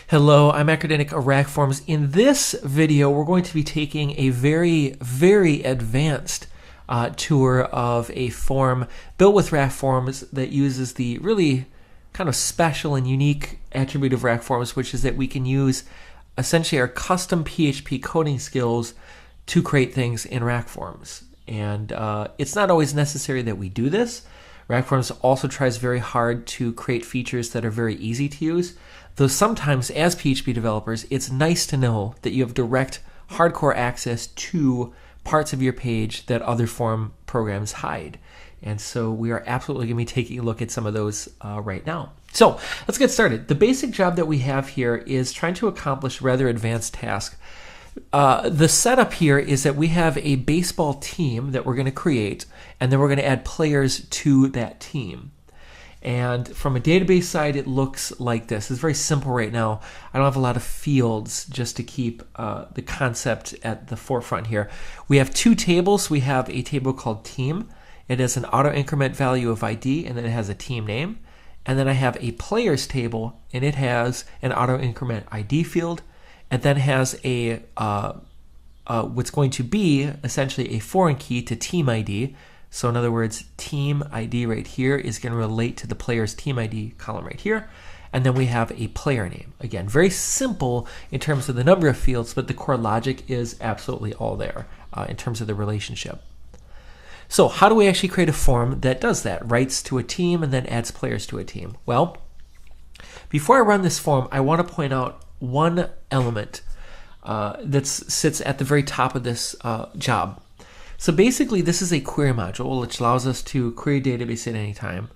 Hello, I'm Academic of RackForms. In this video, we're going to be taking a very advanced tour of a form built with RackForms that uses the really kind of special and unique attribute of RackForms, which is that we can use essentially our custom PHP coding skills to create things in RackForms. And it's not always necessary that we do this. RackForms also tries very hard to create features that are very easy to use, though sometimes as PHP developers, it's nice to know that you have direct hardcore access to parts of your page that other form programs hide. And so we are absolutely going to be taking a look at some of those right now. So let's get started. The basic job that we have here is trying to accomplish a rather advanced task. The setup here is that we have a baseball team that we're going to create, and then we're going to add players to that team. And from a database side, it looks like this. It's very simple right now. I don't have a lot of fields just to keep the concept at the forefront here. We have two tables. We have a table called team. It has an auto increment value of ID, and then it has a team name. And then I have a players table, and it has an auto increment ID field, and then has a what's going to be essentially a foreign key to team ID. So in other words, team ID right here is going to relate to the player's team ID column right here. And then we have a player name. Again, very simple in terms of the number of fields, but the core logic is absolutely all there in terms of the relationship. So how do we actually create a form that does that, writes to a team and then adds players to a team? Well, before I run this form, I want to point out one element that sits at the very top of this job. So basically, this is a query module which allows us to query a database at any time.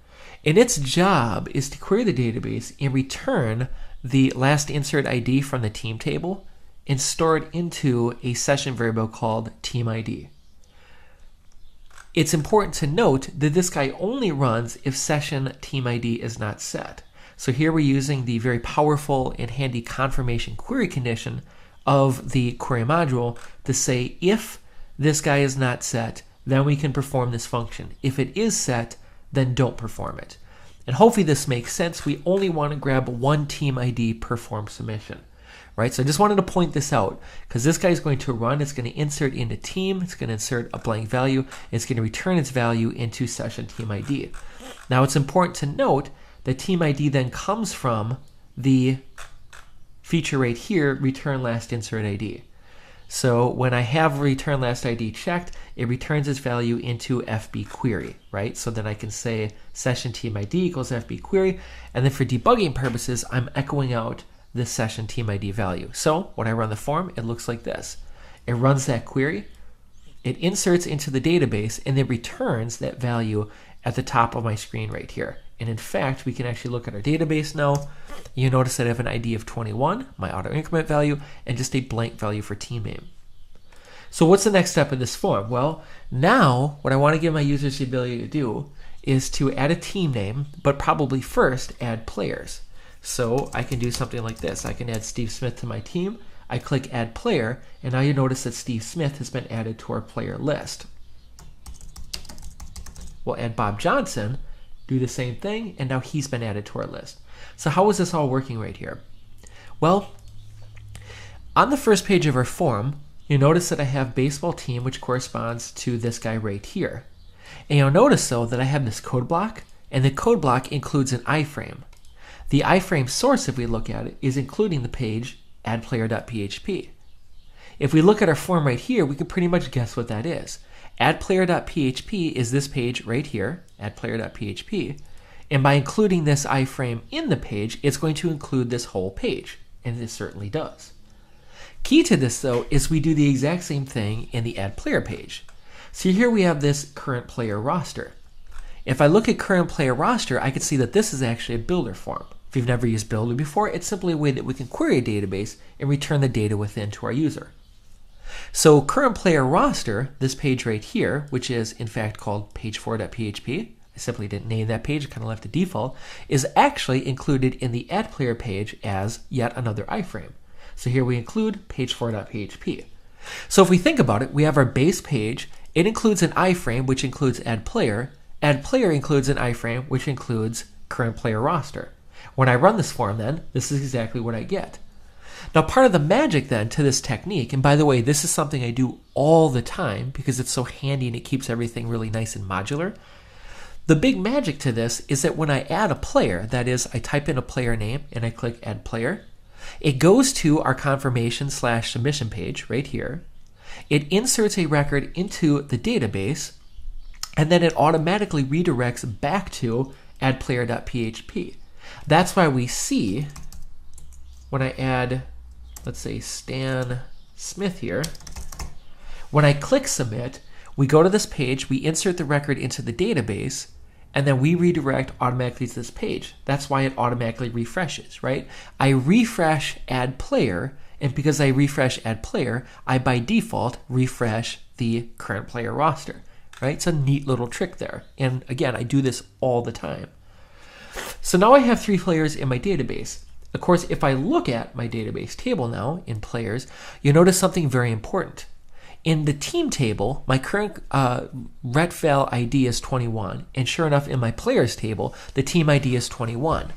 And its job is to query the database and return the last insert ID from the team table and store it into a session variable called team ID. It's important to note that this guy only runs if session team ID is not set. So here we're using the very powerful and handy confirmation query condition of the query module to say if this guy is not set, then we can perform this function. If it is set, then don't perform it. And hopefully this makes sense. We only want to grab one team ID per form submission, right? So I just wanted to point this out because this guy is going to run. It's going to insert into team. It's going to insert a blank value. It's going to return its value into session team ID. Now it's important to note that team ID then comes from the feature right here, return last insert ID. So when I have return last ID checked, it returns its value into FB query, right? So then I can say session team ID equals FB query, and then for debugging purposes, I'm echoing out this session team ID value. So when I run the form, it looks like this. It runs that query, it inserts into the database, and then returns that value at the top of my screen right here. And in fact, we can actually look at our database now. You notice that I have an ID of 21, my auto increment value, and just a blank value for team name. So what's the next step in this form? Well, now what I want to give my users the ability to do is to add a team name, but probably first add players. So I can do something like this. I can add Steve Smith to my team. I click add player, and now you notice that Steve Smith has been added to our player list. We'll add Bob Johnson, do the same thing, and now he's been added to our list. So how is this all working right here? Well, on the first page of our form, you notice that I have baseball team, which corresponds to this guy right here. And you'll notice, though, that I have this code block, and the code block includes an iframe. The iframe source, if we look at it, is including the page addPlayer.php. If we look at our form right here, we can pretty much guess what that is. AddPlayer.php is this page right here, AddPlayer.php, and by including this iframe in the page, it's going to include this whole page, and it certainly does. Key to this, though, is we do the exact same thing in the AddPlayer page. So here we have this current player roster. If I look at current player roster, I can see that this is actually a builder form. If you've never used Builder before, it's simply a way that we can query a database and return the data within to our user. So current player roster, this page right here, which is in fact called page4.php, I simply didn't name that page, kind of left it default, is actually included in the add player page as yet another iframe. So here we include page4.php. So if we think about it, we have our base page. It includes an iframe, which includes add player. Add player includes an iframe, which includes current player roster. When I run this form then, this is exactly what I get. Now part of the magic then to this technique, and by the way, this is something I do all the time because it's so handy and it keeps everything really nice and modular. The big magic to this is that when I add a player, that is, I type in a player name and I click add player, it goes to our confirmation/submission page right here. It inserts a record into the database, and then it automatically redirects back to addplayer.php. That's why we see when I add, let's say, Stan Smith here, when I click submit, we go to this page, we insert the record into the database, and then we redirect automatically to this page. That's why it automatically refreshes, right? I refresh add player, and because I refresh add player, I by default refresh the current player roster, right? It's a neat little trick there. And again, I do this all the time. So now I have 3 players in my database. Of course, if I look at my database table now in players, you notice something very important. In the team table, my current retval ID is 21, and sure enough, in my players table, the team ID is 21.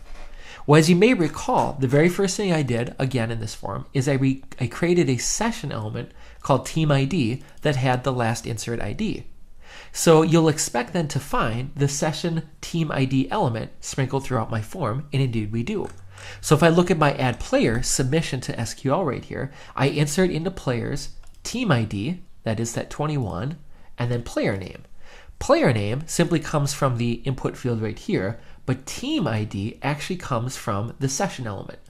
Well, as you may recall, the very first thing I did, again in this form, is I created a session element called team ID that had the last insert ID. So you'll expect then to find the session team ID element sprinkled throughout my form, and indeed we do. So if I look at my add player submission to SQL right here, I insert into players team ID, that is that 21, and then player name. Player name simply comes from the input field right here, but team ID actually comes from the session element.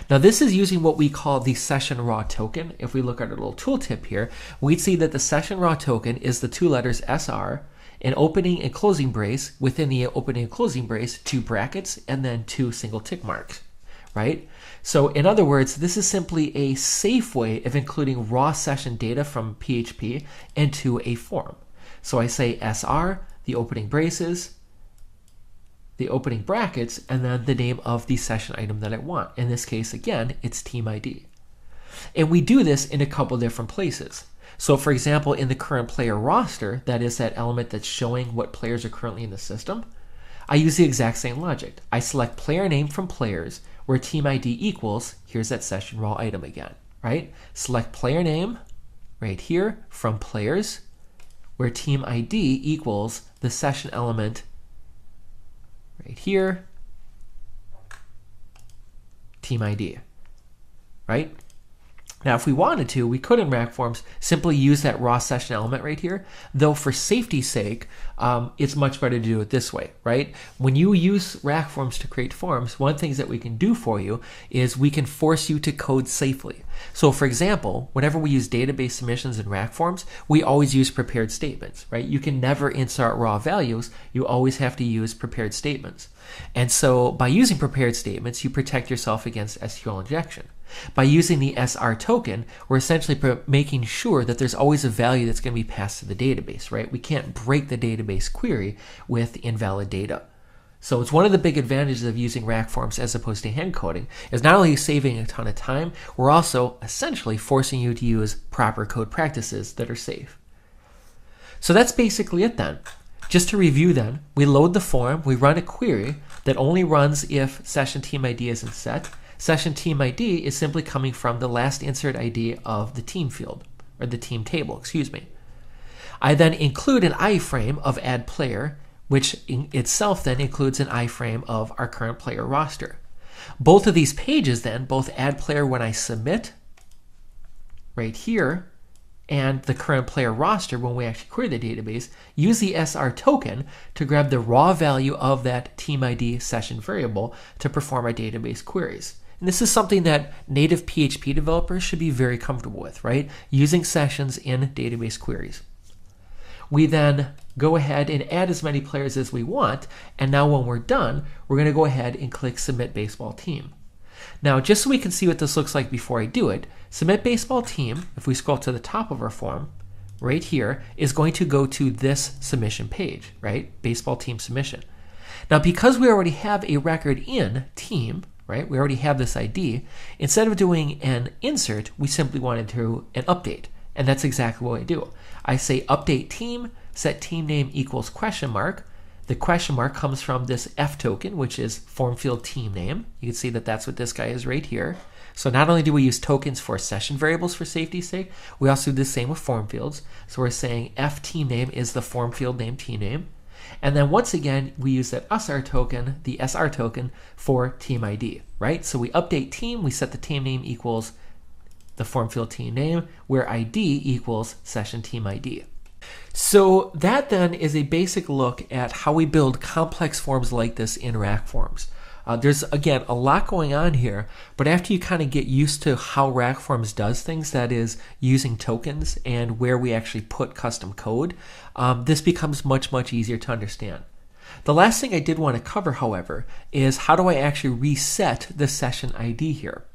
Now this is using what we call the session raw token. If we look at our little tooltip here, we'd see that the session raw token is the 2 letters SR, an opening and closing brace, within the opening and closing brace, 2 brackets, and then 2 single tick marks, right? So in other words, this is simply a safe way of including raw session data from PHP into a form. So I say SR, the opening braces, the opening brackets, and then the name of the session item that I want. In this case, again, it's team ID. And we do this in a couple different places. So for example, in the current player roster, that is that element that's showing what players are currently in the system, I use the exact same logic. I select player name from players, where team ID equals, here's that session raw item again, right? Select player name right here from players, where team ID equals the session element right here, team ID, right? Now, if we wanted to, we could in RackForms simply use that raw session element right here, though for safety's sake, it's much better to do it this way, right? When you use RackForms to create forms, one of the things that we can do for you is we can force you to code safely. So for example, whenever we use database submissions in RackForms, we always use prepared statements, right? You can never insert raw values. You always have to use prepared statements. And so by using prepared statements, you protect yourself against SQL injection. By using the SR token, we're essentially making sure that there's always a value that's going to be passed to the database, right? We can't break the database query with invalid data. So it's one of the big advantages of using RackForms as opposed to hand coding, is not only saving a ton of time, we're also essentially forcing you to use proper code practices that are safe. So that's basically it then. Just to review then, we load the form, we run a query that only runs if session team ID isn't set. Session team ID is simply coming from the last insert ID of the team field, or the team table, excuse me. I then include an iframe of add player, which in itself then includes an iframe of our current player roster. Both of these pages then, both add player when I submit, right here, and the current player roster when we actually query the database, use the SR token to grab the raw value of that team ID session variable to perform our database queries. And this is something that native PHP developers should be very comfortable with, right? Using sessions in database queries. We then go ahead and add as many players as we want, and now when we're done, we're going to go ahead and click Submit Baseball Team. Now, just so we can see what this looks like before I do it, Submit Baseball Team, if we scroll to the top of our form, right here, is going to go to this submission page, right? Baseball Team Submission. Now, because we already have a record in Team, right? We already have this ID. Instead of doing an insert, we simply wanted to do an update. And that's exactly what I do. I say update team, set team name equals question mark. The question mark comes from this F token, which is form field team name. You can see that that's what this guy is right here. So not only do we use tokens for session variables for safety's sake, we also do the same with form fields. So we're saying F team name is the form field name team name. And then once again, we use that SR token, the SR token, for team ID, right? So we update team, we set the team name equals the form field team name, where ID equals session team ID. So that then is a basic look at how we build complex forms like this in RackForms. There's, again, a lot going on here, but after you kind of get used to how RackForms does things, that is using tokens and where we actually put custom code, this becomes much, much easier to understand. The last thing I did want to cover, however, is how do I actually reset the session ID here?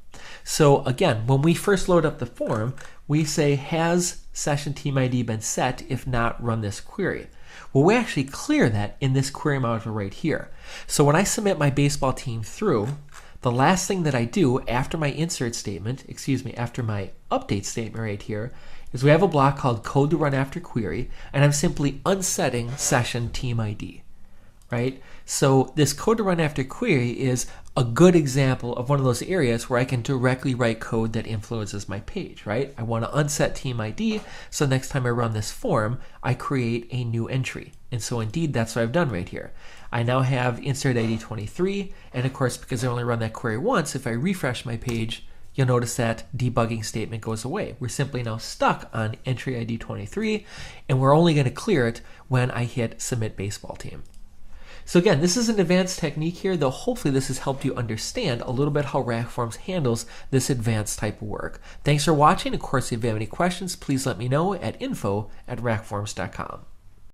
So again, when we first load up the form, we say, has session team ID been set? If not, run this query. Well, we actually clear that in this query module right here. So when I submit my baseball team through, the last thing that I do after my insert statement, after my update statement right here, is we have a block called code to run after query, and I'm simply unsetting session team ID, right? So this code to run after query is a good example of one of those areas where I can directly write code that influences my page, right? I want to unset team ID, so next time I run this form, I create a new entry. And so indeed, that's what I've done right here. I now have insert ID 23, and of course, because I only run that query once, if I refresh my page, you'll notice that debugging statement goes away. We're simply now stuck on entry ID 23, and we're only going to clear it when I hit submit baseball team. So again, this is an advanced technique here, though hopefully this has helped you understand a little bit how RackForms handles this advanced type of work. Thanks for watching. Of course, if you have any questions, please let me know at info@rackforms.com.